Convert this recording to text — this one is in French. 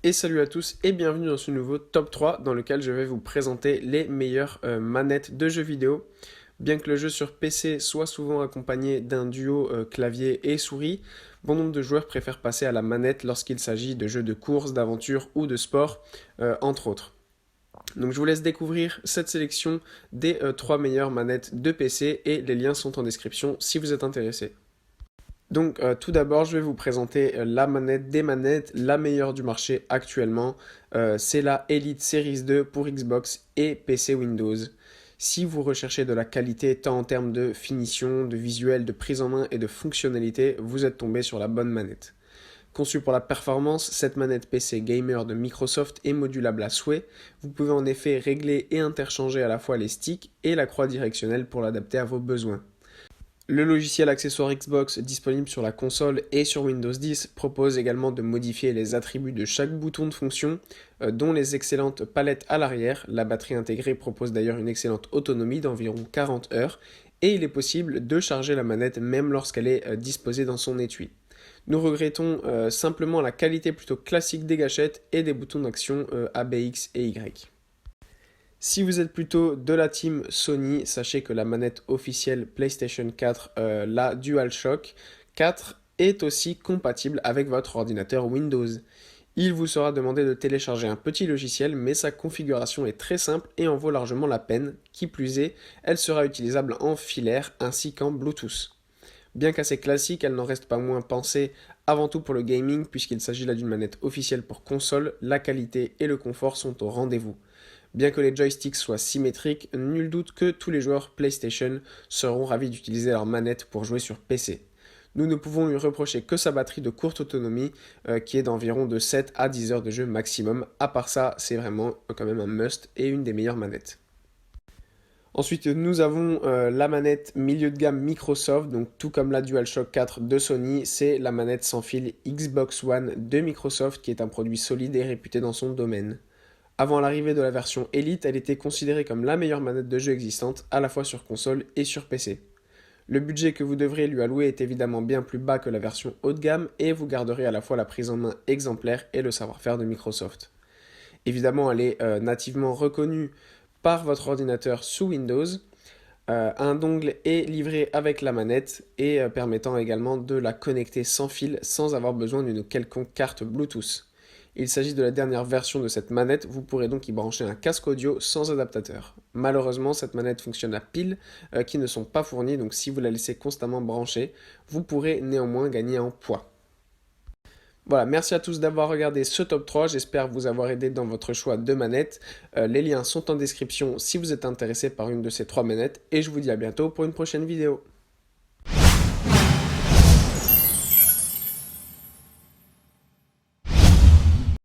Et salut à tous et bienvenue dans ce nouveau top 3 dans lequel je vais vous présenter les meilleures manettes de jeux vidéo. Bien que le jeu sur PC soit souvent accompagné d'un duo clavier et souris, bon nombre de joueurs préfèrent passer à la manette lorsqu'il s'agit de jeux de course, d'aventure ou de sport, entre autres. Donc je vous laisse découvrir cette sélection des 3 meilleures manettes de PC et les liens sont en description si vous êtes intéressé. Donc tout d'abord, je vais vous présenter la manette des manettes, la meilleure du marché actuellement. C'est la Elite Series 2 pour Xbox et PC Windows. Si vous recherchez de la qualité tant en termes de finition, de visuel, de prise en main et de fonctionnalité, vous êtes tombé sur la bonne manette. Conçue pour la performance, cette manette PC gamer de Microsoft est modulable à souhait. Vous pouvez en effet régler et interchanger à la fois les sticks et la croix directionnelle pour l'adapter à vos besoins. Le logiciel accessoire Xbox disponible sur la console et sur Windows 10 propose également de modifier les attributs de chaque bouton de fonction, dont les excellentes palettes à l'arrière. La batterie intégrée propose d'ailleurs une excellente autonomie d'environ 40 heures et il est possible de charger la manette même lorsqu'elle est disposée dans son étui. Nous regrettons simplement la qualité plutôt classique des gâchettes et des boutons d'action A, B, X et Y. Si vous êtes plutôt de la team Sony, sachez que la manette officielle PlayStation 4, la DualShock 4, est aussi compatible avec votre ordinateur Windows. Il vous sera demandé de télécharger un petit logiciel, mais sa configuration est très simple et en vaut largement la peine. Qui plus est, elle sera utilisable en filaire ainsi qu'en Bluetooth. Bien qu'assez classique, elle n'en reste pas moins pensée avant tout pour le gaming, puisqu'il s'agit là d'une manette officielle pour console, la qualité et le confort sont au rendez-vous. Bien que les joysticks soient symétriques, nul doute que tous les joueurs PlayStation seront ravis d'utiliser leur manette pour jouer sur PC. Nous ne pouvons lui reprocher que sa batterie de courte autonomie, qui est d'environ de 7 à 10 heures de jeu maximum. À part ça, c'est vraiment quand même un must et une des meilleures manettes. Ensuite, nous avons la manette milieu de gamme Microsoft, donc tout comme la DualShock 4 de Sony, c'est la manette sans fil Xbox One de Microsoft qui est un produit solide et réputé dans son domaine. Avant l'arrivée de la version Elite, elle était considérée comme la meilleure manette de jeu existante, à la fois sur console et sur PC. Le budget que vous devrez lui allouer est évidemment bien plus bas que la version haut de gamme et vous garderez à la fois la prise en main exemplaire et le savoir-faire de Microsoft. Évidemment, elle est nativement reconnue par votre ordinateur sous Windows. Un dongle est livré avec la manette et permettant également de la connecter sans fil sans avoir besoin d'une quelconque carte Bluetooth. Il s'agit de la dernière version de cette manette, vous pourrez donc y brancher un casque audio sans adaptateur. Malheureusement, cette manette fonctionne à piles qui ne sont pas fournies, donc si vous la laissez constamment branchée, vous pourrez néanmoins gagner en poids. Voilà, merci à tous d'avoir regardé ce top 3, j'espère vous avoir aidé dans votre choix de manette. Les liens sont en description si vous êtes intéressé par une de ces 3 manettes, et je vous dis à bientôt pour une prochaine vidéo.